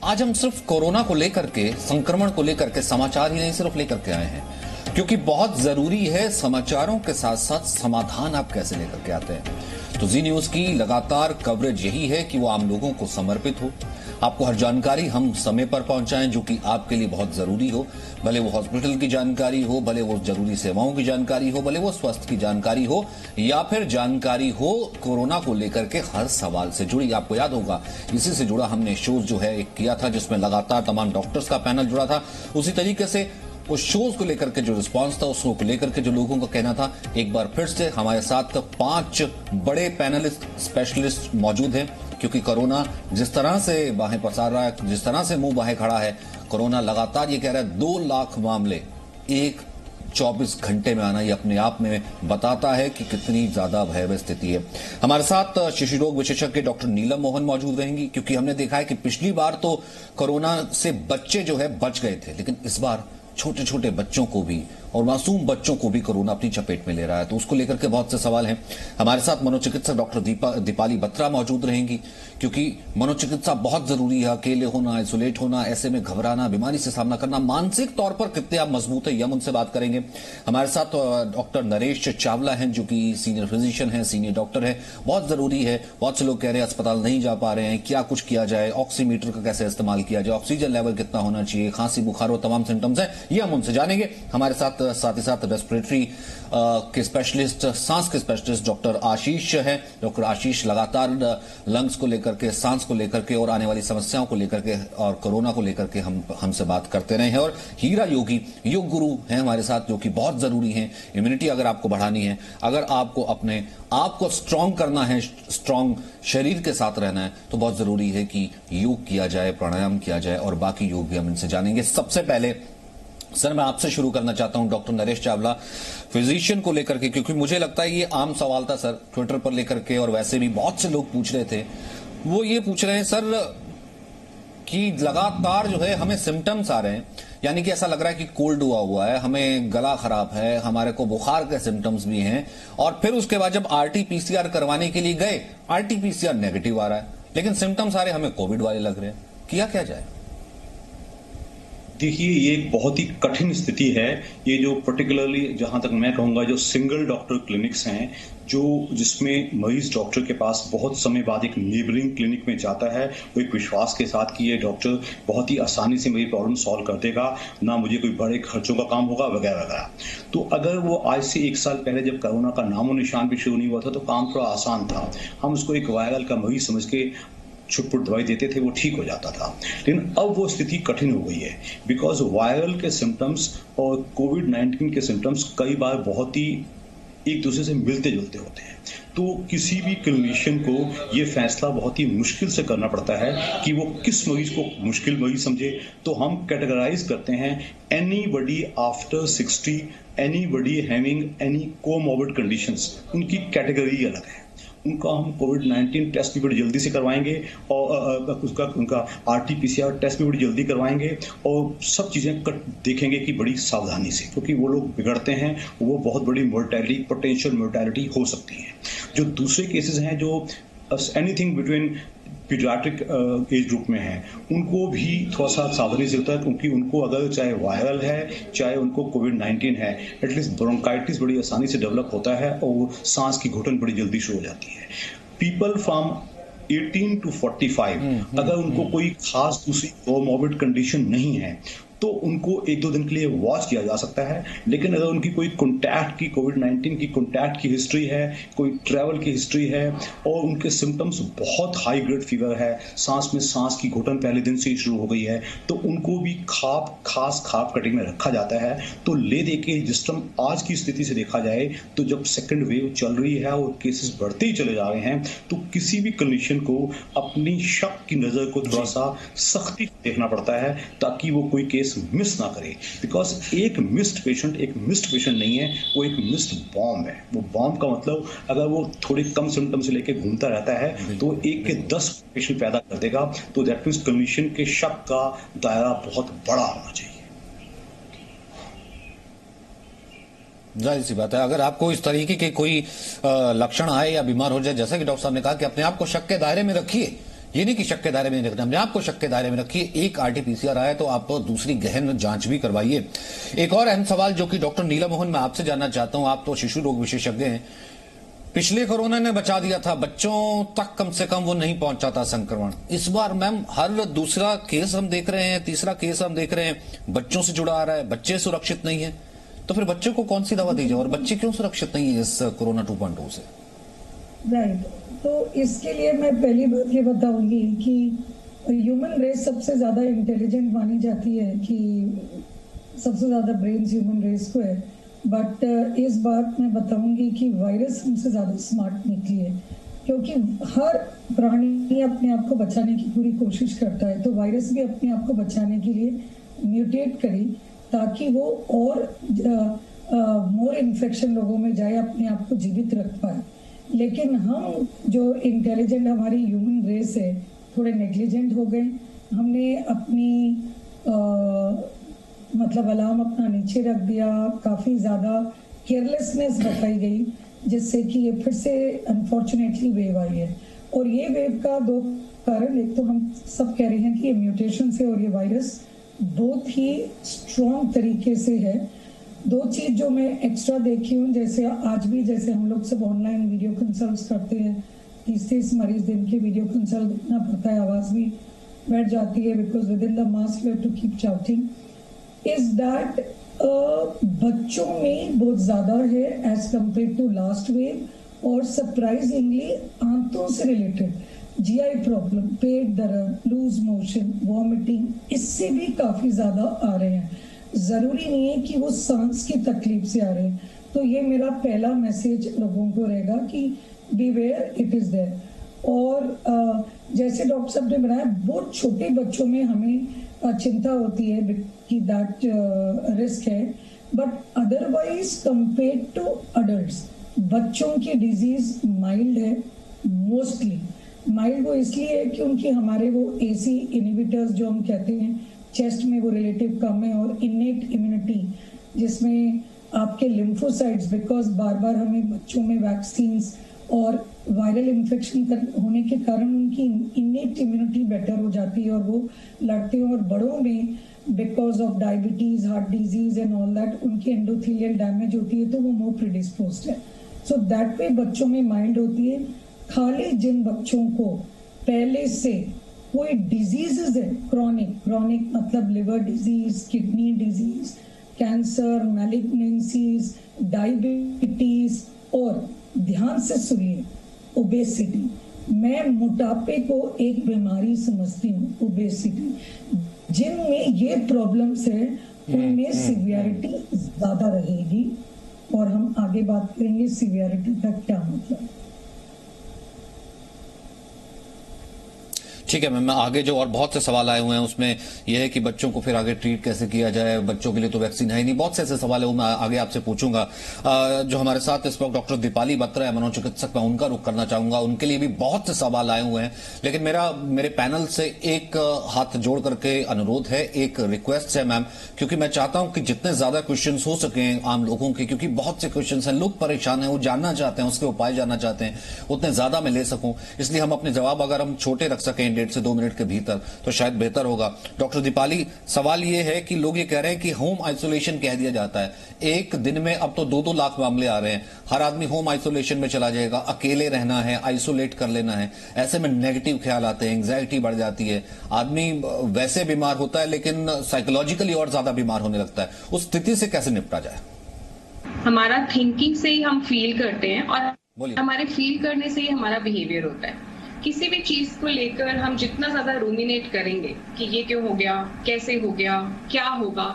आज हम सिर्फ कोरोना को लेकर के, संक्रमण को लेकर के समाचार ही नहीं सिर्फ लेकर के आए हैं, क्योंकि बहुत जरूरी है समाचारों के साथ साथ समाधान आप कैसे लेकर के आते हैं। तो जी न्यूज की लगातार कवरेज यही है कि वो आम लोगों को समर्पित हो, आपको हर जानकारी हम समय पर पहुंचाएं जो कि आपके लिए बहुत जरूरी हो, भले वो हॉस्पिटल की जानकारी हो, भले वो जरूरी सेवाओं की जानकारी हो, भले वो स्वास्थ्य की जानकारी हो, या फिर जानकारी हो कोरोना को लेकर के हर सवाल से जुड़ी। आपको याद होगा इसी से जुड़ा हमने शोज जो है एक किया था जिसमें लगातार तमाम डॉक्टर्स का पैनल जुड़ा था। उसी तरीके से उस शोज को लेकर के जो रिस्पांस था, उसको लेकर के जो लोगों का कहना था, एक बार फिर से हमारे साथ 5 बड़े पैनलिस्ट स्पेशलिस्ट मौजूद हैं, क्योंकि कोरोना जिस तरह से बाहें पसार रहा है, जिस तरह से मुंह बाहें खड़ा है, कोरोना लगातार ये कह रहा है 2 लाख मामले 24 घंटे में आना, ये अपने आप में बताता है कि कितनी ज्यादा भयावह स्थिति है। हमारे साथ शिशु रोग विशेषज्ञ डॉक्टर नीलम मोहन मौजूद रहेंगी, क्योंकि हमने देखा है कि पिछली बार तो कोरोना से बच्चे जो है बच गए थे, लेकिन इस बार छोटे छोटे बच्चों को भी और मासूम बच्चों को भी कोरोना अपनी चपेट में ले रहा है, तो उसको लेकर के बहुत से सवाल हैं। हमारे साथ मनोचिकित्सक डॉक्टर दीपाली बत्रा मौजूद रहेंगी, क्योंकि मनोचिकित्सा बहुत जरूरी है। अकेले होना, आइसोलेट होना, ऐसे में घबराना, बीमारी से सामना करना, मानसिक तौर पर कितने आप मजबूत है, हम उनसे बात करेंगे। हमारे साथ डॉक्टर नरेश चावला हैं, जो कि सीनियर फिजिशियन है, सीनियर डॉक्टर है। बहुत जरूरी है, बहुत से लोग कह रहे हैं अस्पताल नहीं जा पा रहे हैं, क्या कुछ किया जाए, ऑक्सीमीटर का कैसे इस्तेमाल किया जाए, ऑक्सीजन लेवल कितना होना चाहिए, खांसी बुखार और तमाम सिम्टम्स हैं, ये हम उनसे जानेंगे। हमारे साथ ही साथ रेस्पिरेटरी के स्पेशलिस्ट, सांस के स्पेशलिस्ट डॉक्टर आशीष है। डॉक्टर आशीष लगातार लंग्स को लेकर के, सांस को लेकर के और आने वाली समस्याओं को लेकर के और कोरोना को लेकर के हमसे बात करते रहे हैं। और हीरा योगी योग गुरु हैं हमारे साथ, जो कि बहुत जरूरी हैं। इम्यूनिटी अगर आपको बढ़ानी है, अगर आपको अपने आप को स्ट्रांग करना है, स्ट्रांग शरीर के साथ रहना है, तो बहुत जरूरी है कि योग किया जाए, प्राणायाम किया जाए, और बाकी योग भी हम इनसे जानेंगे। सबसे पहले सर मैं आपसे शुरू करना चाहता हूं डॉक्टर नरेश चावला, फिजिशियन को लेकर के, क्योंकि मुझे लगता है ये आम सवाल था सर ट्विटर पर लेकर के, और वैसे भी बहुत से लोग पूछ रहे थे। वो ये पूछ रहे हैं सर कि लगातार जो है हमें सिम्टम्स आ रहे हैं, यानी कि ऐसा लग रहा है कि कोल्ड हुआ है, हमें गला खराब है, हमारे को बुखार के सिम्टम्स भी हैं, और फिर उसके बाद जब आरटी-पीसीआर करवाने के लिए गए, आरटी-पीसीआर नेगेटिव आ रहा है, लेकिन सिम्टम्स आ रहे हमें कोविड वाले लग रहे हैं। किया क्या जाए? देखिए, ये एक बहुत ही कठिन स्थिति है। ये जो पर्टिकुलरली जहां तक मैं कहूंगा जो सिंगल डॉक्टर क्लिनिक्स हैं, जिसमें मरीज डॉक्टर के पास बहुत समय बाद एक नेबरिंग क्लिनिक में जाता है, वो एक विश्वास के साथ कि ये डॉक्टर बहुत ही आसानी से मेरी प्रॉब्लम सॉल्व कर देगा, ना मुझे कोई बड़े खर्चों का काम होगा वगैरह वगैरह। तो अगर वो आज से 1 साल पहले जब कोरोना का नामो निशान भी शुरू नहीं हुआ था, तो काम थोड़ा आसान था। हम उसको एक वायरल का मरीज समझ के छुटपुट दवाई देते थे, वो ठीक हो जाता था। लेकिन अब वो स्थिति कठिन हो गई है, बिकॉज वायरल के सिम्टम्स और कोविड-19 के सिम्टम्स कई बार बहुत ही एक दूसरे से मिलते जुलते होते हैं। तो किसी भी क्लिनिशियन को ये फैसला बहुत ही मुश्किल से करना पड़ता है कि वो किस मरीज को मुश्किल मरीज समझे। तो हम कैटेगराइज करते हैं anybody after 60, anybody having any comorbid conditions, उनकी कैटेगरी अलग है। उनका हम कोविड-19 टेस्ट भी बड़ी जल्दी से करवाएंगे, और उनका आरटी-पीसीआर टेस्ट भी बड़ी जल्दी करवाएंगे, और सब चीज़ें देखेंगे कि बड़ी सावधानी से, क्योंकि वो लोग बिगड़ते हैं, वो बहुत बड़ी पोटेंशियल मोर्टेलिटी हो सकती है। जो दूसरे केसेस हैं जो anything between paediatric age group में है, उनको भी थोड़ा सा सावधानी से होता है, क्योंकि उनको अगर चाहे वायरल है चाहे उनको कोविड-19 है, एटलीस्ट ब्रोंकाइटिस बड़ी आसानी से डेवलप होता है और सांस की घुटन बड़ी जल्दी शुरू हो जाती है। पीपल फ्रॉम 18 to 45 अगर उनको कोई खास दूसरी कोमॉर्बिड कंडीशन नहीं है, तो उनको 1-2 दिन के लिए वॉच किया जा सकता है। लेकिन अगर उनकी कोई कॉन्टैक्ट की कोविड-19 की कॉन्टैक्ट की हिस्ट्री है, कोई ट्रैवल की हिस्ट्री है, और उनके सिम्टम्स बहुत हाई ग्रेड फीवर है, सांस में सांस की घुटन पहले दिन से ही शुरू हो गई है, तो उनको भी खास खाप कटिंग में रखा जाता है। तो ले दे के जिस तरह आज की स्थिति से देखा जाए, तो जब सेकेंड वेव चल रही है और केसेस बढ़ते ही चले जा रहे हैं, तो किसी भी क्लिनिशियन को अपनी शक की नजर को थोड़ा सा सख्ती से देखना पड़ता है, ताकि वो कोई केस मिस ना करे। बिकॉज एक मिस्ड पेशेंट नहीं है, वो एक मिस्ड बॉम्ब है। वो बॉम्ब का मतलब अगर वो थोड़े कम सिम्टम से लेके घूमता रहता है, तो 1 के 10 पेशेंट पैदा कर देगा। तो दैट मींस क्लिनिशियन के शक का दायरा बहुत बड़ा होना चाहिए। जाहिर सी बात है, अगर आपको इस तरीके के कोई लक्षण आए या बीमार हो जाए, जैसा कि डॉक्टर साहब ने कहा कि अपने आप को शक के दायरे में रखिए, ये नहीं कि शक के दायरे में नहीं रखना, अपने आपको शक के दायरे में रखिए। एक आरटीपीसीआर आया तो आप दूसरी गहन जांच भी करवाइए। एक और अहम सवाल जो कि डॉक्टर नीला मोहन मैं आपसे जानना चाहता हूं, आप तो शिशु रोग विशेषज्ञ हैं। पिछले कोरोना ने बचा दिया था, बच्चों तक कम से कम वो नहीं पहुंचा था संक्रमण। इस बार मैम हर दूसरा केस हम देख रहे हैं, तीसरा केस हम देख रहे हैं बच्चों से जुड़ा आ रहा है, बच्चे सुरक्षित नहीं है। तो फिर बच्चों को कौन सी दवा दी जाए और बच्चे क्यों सुरक्षित नहीं है इस कोरोना 2.0 से? राइट, तो इसके लिए मैं पहली बात ये बताऊंगी कि ह्यूमन रेस सबसे ज्यादा इंटेलिजेंट मानी जाती है, कि सबसे ज्यादा ब्रेन ह्यूमन रेस को है। बट इस बात मैं बताऊंगी कि वायरस हमसे ज्यादा स्मार्ट निकली है, क्योंकि हर प्राणी अपने आप को बचाने की पूरी कोशिश करता है। तो वायरस भी अपने आप को बचाने के लिए म्यूटेट करी ताकि वो और मोर इन्फेक्शन लोगों में जाए, अपने आप को जीवित रख पाए। लेकिन हम जो इंटेलिजेंट हमारी ह्यूमन रेस है, थोड़े नेग्लिजेंट हो गए। हमने अपनी मतलब अलार्म अपना नीचे रख दिया, काफ़ी ज़्यादा केयरलेसनेस बताई गई, जिससे कि ये फिर से अनफॉर्चुनेटली वेव आई है। और ये वेव का दो कारण, एक तो हम सब कह रहे हैं कि ये म्यूटेशन से और ये वायरस बहुत ही स्ट्रॉन्ग तरीके से है। दो चीज जो मैं एक्स्ट्रा देखी हूँ, जैसे आज भी जैसे हम लोग सब ऑनलाइन वीडियो कंसल्ट करते हैं, 30-30 मरीज दिन के वीडियो कंसल्ट देखना पड़ता है, आवाज भी बैठ जाती है because within the mask we have to keep shouting, is that बच्चों में बहुत ज्यादा है as compare to last wave. और सरप्राइजिंगली आंतों से रिलेटेड जीआई प्रॉब्लम, पेट दर्द, लूज मोशन, वॉमिटिंग, इससे भी काफी ज्यादा आ रहे हैं। जरूरी नहीं है कि वो सांस की तकलीफ से आ रहे हैं। तो ये मेरा पहला मैसेज लोगों को रहेगा कि बीवेयर, इट इज देयर। और जैसे डॉक्टर साहब ने बताया, बहुत छोटे बच्चों में हमें चिंता होती है कि दैट रिस्क है, but otherwise compare to adults बच्चों की डिजीज माइल्ड है। मोस्टली माइल्ड वो इसलिए है कि उनकी हमारे वो एसी इनहिबिटर्स जो हम कहते हैं चेस्ट में वो रिलेटिव कम है, और इनेट इम्यूनिटी जिसमें आपके लिम्फोसाइट्स, बिकॉज बार बार हमें बच्चों में वैक्सीन्स और वायरल इन्फेक्शन होने के कारण उनकी इनेट इम्यूनिटी बेटर हो जाती है और वो लड़ते हैं। और बड़ों में because of diabetes, heart disease and all that उनकी एंडोथेलियल डैमेज होती है, तो वो मोर प्रीडिस्पोज्ड है। सो दैट वे बच्चों में माइल्ड होती है। खाली जिन बच्चों को पहले से कोई डिजीजेस है, क्रॉनिक मतलब liver disease, kidney disease, cancer, malignancies, diabetes, और ध्यान से सुनिए, ओबेसिटी। मैं मोटापे को एक बीमारी समझती हूँ, ओबेसिटी। जिनमें ये प्रॉब्लम्स है उनमें सीवियरिटी ज्यादा रहेगी, और हम आगे बात करेंगे सीवियरिटी का क्या मतलब। ठीक है मैम, आगे जो और बहुत से सवाल आए हुए हैं उसमें यह है कि बच्चों को फिर आगे ट्रीट कैसे किया जाए, बच्चों के लिए तो वैक्सीन है ही नहीं, बहुत से ऐसे सवाल है वो मैं आगे आपसे पूछूंगा। जो हमारे साथ इस वक्त डॉक्टर दीपाली बत्रा है, मनोचिकित्सक, मैं उनका रुख करना चाहूंगा। उनके लिए भी बहुत से सवाल आए हुए हैं, लेकिन मेरे पैनल से एक हाथ जोड़ करके अनुरोध है, एक रिक्वेस्ट है मैम, क्योंकि मैं चाहता हूं कि जितने ज्यादा क्वेश्चन हो सके आम लोगों के, क्योंकि बहुत से क्वेश्चन हैं, लोग परेशान हैं, वो जानना चाहते हैं, उसके उपाय जानना चाहते हैं, उतने ज्यादा मैं ले सकूं, इसलिए हम अपने जवाब अगर हम छोटे रख सकें 1.5 से 2 मिनट के भीतर तो शायद बेहतर होगा। डॉक्टर दीपाली, सवाल यह है कि लोग ये कह रहे हैं कि होम आइसोलेशन कह दिया जाता है, एक दिन में अब तो 2-2 लाख मामले आ रहे हैं, हर आदमी होम आइसोलेशन में चला जाएगा, अकेले रहना है, आइसोलेट कर लेना है, ऐसे में नेगेटिव ख्याल आते हैं, एंग्जाइटी बढ़ जाती है, आदमी वैसे बीमार होता है लेकिन साइकोलॉजिकली और ज्यादा बीमार होने लगता है। उस स्थिति से कैसे निपटा जाए? हमारा थिंकिंग से ही हम फील करते हैं और हमारे फील करने से ही हमारा बिहेवियर होता है। किसी भी चीज को लेकर हम जितना ज्यादा रूमिनेट करेंगे कि ये क्यों हो गया, कैसे हो गया, क्या होगा,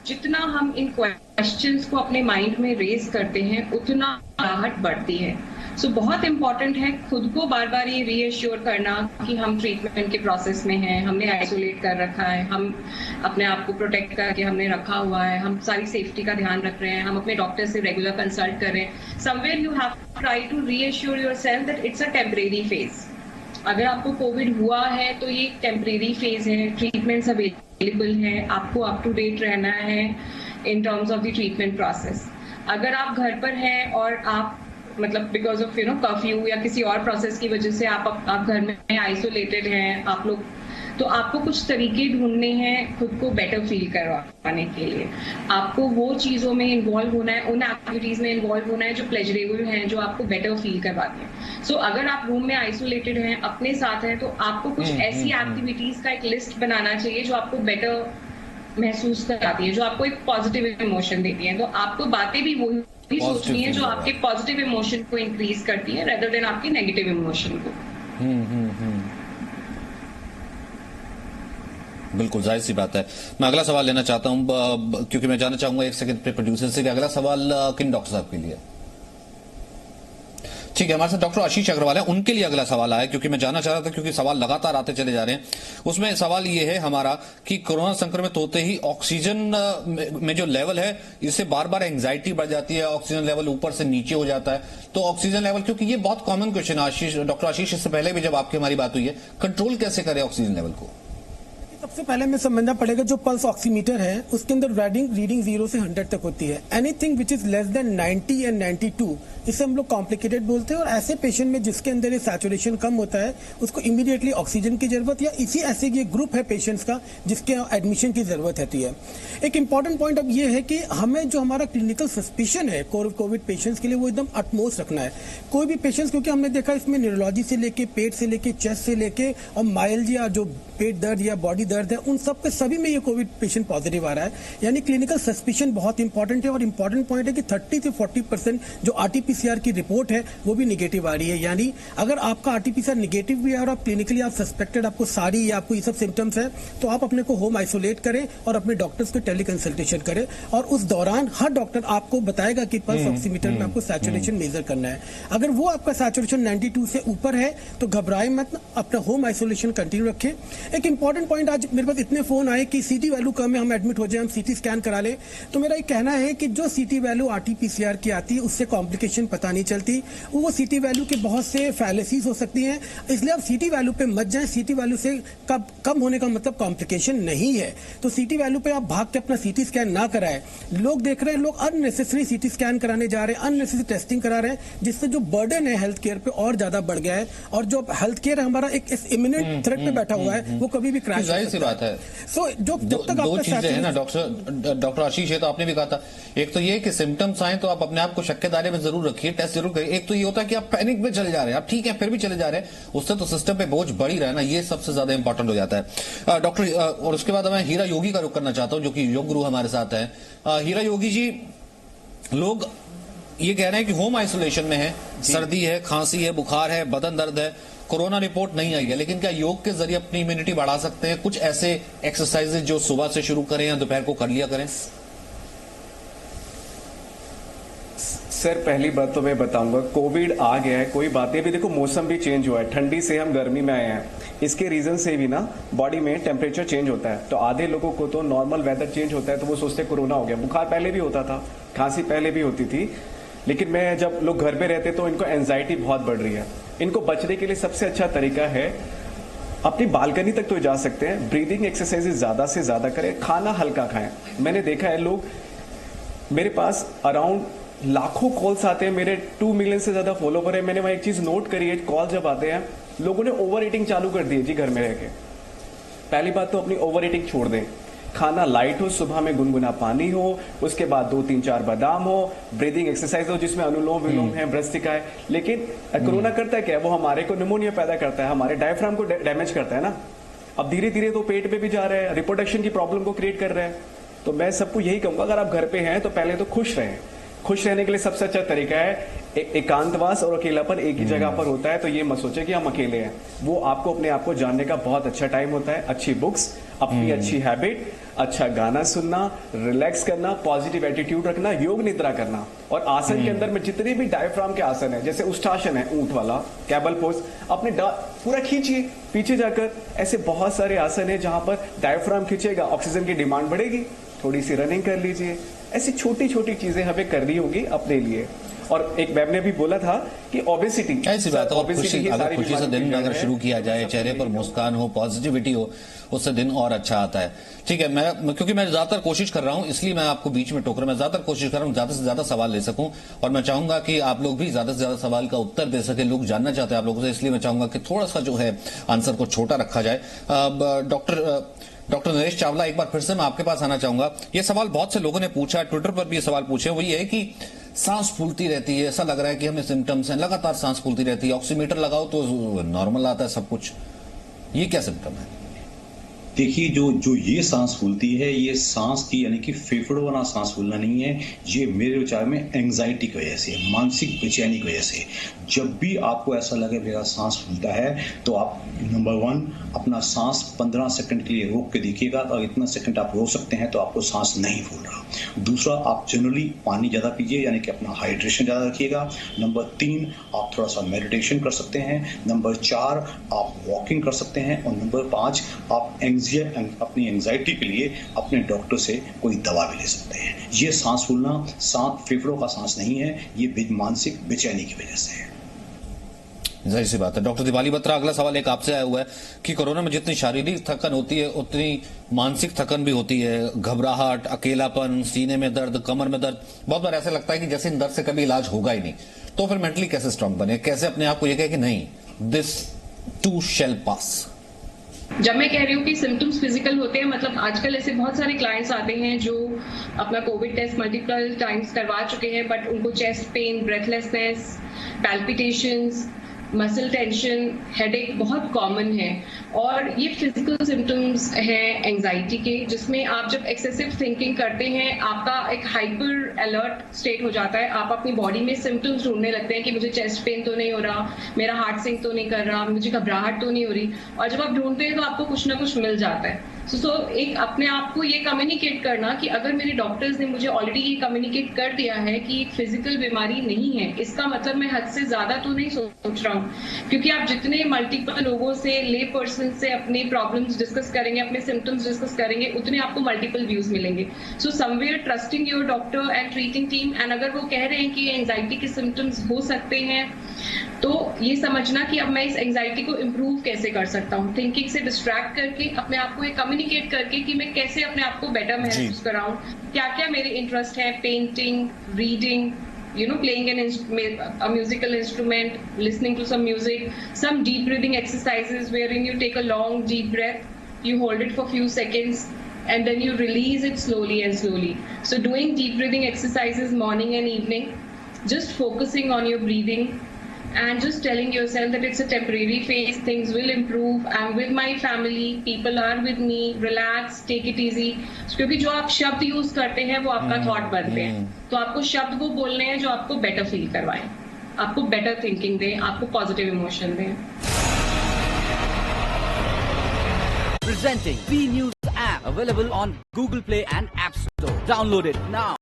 जितना हम इन क्वेश्चंस को अपने माइंड में रेज करते हैं उतना आहट बढ़ती है। सो बहुत इंपॉर्टेंट है खुद को बार बार ये रीएश्योर करना कि हम ट्रीटमेंट के प्रोसेस में हैं, हमने आइसोलेट कर रखा है, हम अपने आप को प्रोटेक्ट करके हमने रखा हुआ है, हम सारी सेफ्टी का ध्यान रख रहे हैं, हम अपने डॉक्टर से रेगुलर कंसल्ट कर रहे हैं। Somewhere you have to try to reassure yourself that it's a temporary phase. अगर आपको कोविड हुआ है तो ये टेम्परेरी फेज है, ट्रीटमेंट्स अवेलेबल है, आपको अप टू डेट रहना है in terms of the treatment process. अगर आप घर पर हैं और आप मतलब बिकॉज ऑफ कर्फ्यू या किसी और प्रोसेस की वजह से आप घर में आइसोलेटेड हैं आप लोग, तो आपको कुछ तरीके ढूंढने हैं खुद को बेटर फील करवाने के लिए। आपको वो चीजों में इन्वॉल्व होना है, उन एक्टिविटीज में इन्वॉल्व होना है जो प्लेजरेबल हैं, जो आपको बेटर फील करवाती हैं। सो अगर आप रूम में आइसोलेटेड हैं, अपने साथ हैं, तो आपको कुछ ऐसी एक्टिविटीज का एक लिस्ट बनाना चाहिए जो आपको बेटर महसूस कराती है, जो आपको एक पॉजिटिव इमोशन देती है। तो आपको बातें भी वही सोचनी है जो आपके पॉजिटिव इमोशन को इंक्रीज करती है रेदर देन आपके नेगेटिव इमोशन को। बिल्कुल जाहिर सी बात है। मैं अगला सवाल लेना चाहता हूं क्योंकि मैं जानना चाहूंगा एक सेकंड पे प्रोड्यूसर से कि अगला सवाल किन डॉक्टर साहब के लिए? ठीक है, हमारे साथ डॉक्टर आशीष अग्रवाल है, उनके लिए अगला सवाल आया क्योंकि मैं जानना चाह रहा था, क्योंकि सवाल लगातार आते चले जा रहे हैं। उसमें सवाल ये है हमारा कि कोरोना संक्रमित होते ही ऑक्सीजन में जो लेवल है इससे बार बार एंग्जाइटी बढ़ जाती है, ऑक्सीजन लेवल ऊपर से नीचे हो जाता है। तो ऑक्सीजन लेवल, क्योंकि ये बहुत कॉमन क्वेश्चन है आशीष, डॉक्टर आशीष इससे पहले भी जब आपकी हमारी बात हुई है, कंट्रोल कैसे करें ऑक्सीजन लेवल को? सबसे पहले हमें समझना पड़ेगा जो पल्स ऑक्सीमीटर है उसके अंदर रीडिंग 0 से 100 तक होती है। Anything which is less than 90 and 92 इसे हम लोग कॉम्प्लिकेटेड बोलते हैं, और ऐसे पेशेंट में जिसके अंदर ये सैचुरेशन कम होता है उसको इमीडिएटली ऑक्सीजन की जरूरत, या इसी ऐसे ये ग्रुप है पेशेंट्स का जिसके एडमिशन की जरूरत रहती है। एक इंपॉर्टेंट पॉइंट अब ये है कि हमें जो हमारा क्लिनिकल सस्पिशन है कोविड पेशेंट्स के लिए वो एकदम अटमोस्ट रखना है। कोई भी पेशेंट्स, क्योंकि हमने देखा इसमें न्यूरोलॉजी से लेके पेट से लेके चेस्ट से लेके और माइल्जिया जो पेट दर्द या बॉडी दर्द है उन सब के सभी में ये कोविड पेशेंट पॉजिटिव आ रहा है, यानी क्लिनिकल सस्पिशन बहुत इंपॉर्टेंट है। और इंपॉर्टेंट पॉइंट है कि 30 से 40% जो आरटीपीसीआर की रिपोर्ट है वो भी निगेटिव आ रही है। यानी अगर आपका आरटीपीसीआर निगेटिव भी है और आप क्लिनिकली आप सस्पेक्टेड आपको सारी या आपको ये सब सिम्टम्स है, तो आप अपने को होम आइसोलेट करें और अपने डॉक्टर्स को टेलीकंसल्टेशन करें, और उस दौरान हर डॉक्टर आपको बताएगा कि पल्स ऑक्सीमीटर में आपको सैचुरेशन मेजर करना है। अगर वो आपका सैचुरेशन 92 से ऊपर है तो घबराए मत, अपना होम आइसोलेशन कंटिन्यू रखें। एक इंपॉर्टेंट पॉइंट, आज मेरे पास इतने फोन आए कि सीटी वैल्यू कम है, हम एडमिट हो जाए, हम सीटी स्कैन करा लें, तो मेरा ये कहना है कि जो सीटी वैल्यू आरटीपीसीआर की आती है उससे कॉम्प्लिकेशन पता नहीं चलती, वो सीटी वैल्यू के बहुत से फैलेसीज हो सकती हैं, इसलिए आप सीटी वैल्यू पे मत जाएं। सीटी वैल्यू से कम होने का मतलब कॉम्प्लिकेशन नहीं है, तो सीटी वैल्यू पे आप भाग के अपना सीटी स्कैन ना कराएं। लोग देख रहे हैं, लोग अननेसेसरी सीटी स्कैन कराने जा रहे हैं, अननेसेसरी टेस्टिंग करा रहे हैं, जिससे जो बर्डन है हेल्थ केयर पे और ज्यादा बढ़ गया है, और जो हेल्थ केयर हमारा एक इमिनेंट थ्रेट पे बैठा हुआ है वो कभी भी क्रैश जाहिर सी बात है। सो जब तक दो चीजें हैं ना डॉक्टर आशीष, है तो आपने भी कहा था, एक तो ये कि सिम्टम्स आए तो आप अपने आप को शक के दायरे में जरूर रखिए, टेस्ट जरूर करिए। एक तो ये होता है कि आप पैनिक में चले जा रहे हैं, आप ठीक है फिर भी चले जा रहे हैं, उससे तो सिस्टम पे बोझ बढ़ ही रहा है ना, ये सबसे ज्यादा इंपॉर्टेंट हो जाता है डॉक्टर। और उसके बाद मैं हीरा योगी का रुख करना चाहता हूं जो कि योग गुरु हमारे साथ है। हीरा योगी जी, लोग ये कह रहे हैं कि होम आइसोलेशन में है, सर्दी है, खांसी है, बुखार है, बदन दर्द है, कोरोना रिपोर्ट नहीं आई है, लेकिन क्या योग के जरिए अपनी इम्यूनिटी बढ़ा सकते हैं? कुछ ऐसे एक्सरसाइजेज जो सुबह से शुरू करें या दोपहर को कर लिया करें? सर पहली बात तो मैं बताऊंगा, कोविड आ गया है, कोई बात नहीं, अभी देखो मौसम भी चेंज हुआ है, ठंडी से हम गर्मी में आए हैं, इसके रीजन से भी ना बॉडी में टेम्परेचर चेंज होता है। तो आधे लोगों को तो नॉर्मल वेदर चेंज होता है तो वो सोचते हैं कोरोना हो गया। बुखार पहले भी होता था, खांसी पहले भी होती थी, लेकिन मैं जब लोग घर पे रहते तो इनको एंजाइटी बहुत बढ़ रही है। इनको बचने के लिए सबसे अच्छा तरीका है, अपनी बालकनी तक तो जा सकते हैं, ब्रीदिंग एक्सरसाइजेज ज्यादा से ज्यादा करें, खाना हल्का खाएं। मैंने देखा है लोग, मेरे पास अराउंड लाखों कॉल्स आते हैं, मेरे 2 मिलियन से ज्यादा फॉलोवर है। मैंने वहां एक चीज नोट करी है, कॉल जब आते हैं लोगों ने ओवर ईटिंग चालू कर दी है जी घर में रह के। पहली बात तो अपनी ओवर ईटिंग छोड़ दें, खाना लाइट हो, सुबह में गुनगुना पानी हो, उसके बाद 2-3-4 बादाम हो, ब्रीदिंग एक्सरसाइज हो जिसमें अनुलोम विलोम है, भ्रस्त्रिका है। लेकिन कोरोना करता है क्या, वो हमारे को निमोनिया पैदा करता है, हमारे डायफ्राम को डैमेज करता है ना। अब धीरे धीरे तो पेट पे भी जा रहे हैं, रिप्रोडक्शन की प्रॉब्लम को क्रिएट कर रहे हैं। तो मैं सबको यही कहूंगा, अगर आप घर पे हैं तो पहले तो खुश रहें। खुश रहने के लिए सबसे अच्छा तरीका है एकांतवास और अकेलापन एक ही जगह पर होता है, तो ये मत सोचे कि हम अकेले हैं। वो आपको अपने आप को जानने का बहुत अच्छा टाइम होता है। अच्छी बुक्स, अपनी अच्छी हैबिट, अच्छा गाना सुनना, रिलैक्स करना, पॉजिटिव एटीट्यूड रखना, योग निद्रा करना, और आसन के अंदर में जितने भी डायफ्राम के आसन है, जैसे उष्टासन है, ऊंट वाला, कैबल पोज, अपने पूरा खींचिए पीछे जाकर। ऐसे बहुत सारे आसन है जहां पर डायफ्राम खींचेगा, ऑक्सीजन की डिमांड बढ़ेगी। थोड़ी सी रनिंग कर लीजिए। ऐसी छोटी छोटी चीजें हमें करनी होगी अपने लिए। और एक मैम ने भी बोला था कि ओबेसिटी, ऐसी बात है, अगर खुशी से दिन अगर शुरू किया जाए, चेहरे पर मुस्कान हो, पॉजिटिविटी हो, उससे दिन और अच्छा आता है। ठीक है, क्योंकि मैं ज्यादातर कोशिश कर रहा हूं, इसलिए मैं आपको बीच में टोक रहा हूं। मैं ज्यादातर कोशिश कर रहा हूं ज्यादा से ज्यादा सवाल ले सकूं, और मैं चाहूंगा कि आप लोग भी ज्यादा से ज्यादा सवाल का उत्तर दे सके। लोग जानना चाहते हैं आप लोगों से, इसलिए मैं चाहूंगा कि थोड़ा सा जो है आंसर को छोटा रखा जाए। डॉक्टर नरेश चावला, एक बार फिर से मैं आपके पास आना चाहूंगा। ये सवाल बहुत से लोगों ने पूछा, ट्विटर पर भी ये सवाल पूछे, वो ये है कि सांस फूलती रहती है, ऐसा लग रहा है कि हमें सिम्टम्स हैं, लगातार सांस फूलती रहती है, ऑक्सीमीटर लगाओ तो नॉर्मल आता है सब कुछ, ये क्या सिम्टम है? देखिए, जो ये सांस फूलती है, ये सांस की यानी कि फेफड़ों वाला सांस फूलना नहीं है, ये मेरे विचार में एंग्जाइटी की वजह से, मानसिक बेचैनी की वजह से। जब भी आपको ऐसा लगे मेरा सांस फूलता है, तो आप नंबर 1 अपना सांस 15 सेकंड के लिए रोक के देखिएगा। अगर इतना सेकंड आप रोक सकते हैं तो आपको सांस नहीं फूल रहा। दूसरा, आप जनरली पानी ज़्यादा पीजिए, यानी कि अपना हाइड्रेशन ज़्यादा रखिएगा। नंबर 3, आप थोड़ा सा मेडिटेशन कर सकते हैं। नंबर 4, आप वॉकिंग कर सकते हैं। और नंबर 5, आप अपनी एंग्जाइटी के लिए अपने डॉक्टर से कोई दवा भी ले सकते हैं। ये सांस फूलना फेफड़ों का सांस नहीं है, ये मानसिक बेचैनी की वजह से है। जाहिर सी बात है। डॉक्टर दीपाली बत्रा, अगला सवाल एक आपसे आया हुआ है कि कोरोना में जितनी शारीरिक थकन होती है उतनी मानसिक थकन भी होती है। घबराहट, अकेलापन, सीने में दर्द, कमर में दर्द, बहुत बार ऐसा लगता है कि जैसे इन दर्द से कभी इलाज होगा ही नहीं। तो फिर मेंटली कैसे स्ट्रांग बने, कैसे अपने आप को ये कहे कि नहीं, दिस टू शैल पास? जब मैं कह रही हूँ कि सिम्टम्स फिजिकल होते हैं, मतलब आजकल ऐसे बहुत सारे क्लाइंट्स आते हैं जो अपना कोविड टेस्ट मल्टीपल टाइम्स करवा चुके हैं, बट उनको chest pain, breathlessness, palpitations, muscle tension, headache बहुत कॉमन है। और ये फिजिकल सिम्टम्स हैं एंजाइटी के, जिसमें आप जब एक्सेसिव थिंकिंग करते हैं, आपका एक हाइपर अलर्ट स्टेट हो जाता है। आप अपनी बॉडी में सिम्टम्स ढूंढने लगते हैं कि मुझे चेस्ट पेन तो नहीं हो रहा, मेरा हार्ट सिंक तो नहीं कर रहा, मुझे घबराहट तो नहीं हो रही। और जब आप ढूंढते हैं तो आपको कुछ ना कुछ मिल जाता है। सो एक अपने आप को ये कम्युनिकेट करना कि अगर मेरे डॉक्टर्स ने मुझे ऑलरेडी ये कम्युनिकेट कर दिया है कि एक फिजिकल बीमारी नहीं है, इसका मतलब मैं हद से ज्यादा तो नहीं सोच रहा हूँ। क्योंकि आप जितने मल्टीपल लोगों से, ले पर्सन से अपने प्रॉब्लम्स डिस्कस करेंगे, अपने सिम्टम्स डिस्कस करेंगे, उतने आपको मल्टीपल व्यूज मिलेंगे। So somewhere trusting your doctor and treating team, and अगर वो कह रहे हैं कि एंजाइटी के सिम्टम्स हो सकते हैं, तो ये समझना कि अब मैं इस एंजाइटी को इम्प्रूव कैसे कर सकता हूँ, थिंकिंग से डिस्ट्रैक्ट करके, अपने आप को कम्युनिकेट करके कि मैं कैसे अपने आप को बेटर महसूस कराऊं, क्या क्या मेरे इंटरेस्ट है, painting, reading, playing a musical instrument, listening to some music, some deep breathing exercises wherein you take a long deep breath, you hold it for few seconds, and then you release it slowly and slowly. So doing deep breathing exercises morning and evening, just focusing on your breathing, and just telling yourself that it's a temporary phase, things will improve, I'm with my family, people are with me, relax, take it easy. क्योंकि जो आप शब्द use करते हैं वो आपका thought बनते हैं, तो आपको शब्द वो बोलने हैं जो आपको बेटर फील करवाएं, आपको बेटर थिंकिंग दें, आपको पॉजिटिव इमोशन दें। Presenting B News app, available on Google Play and App Store. Download it now.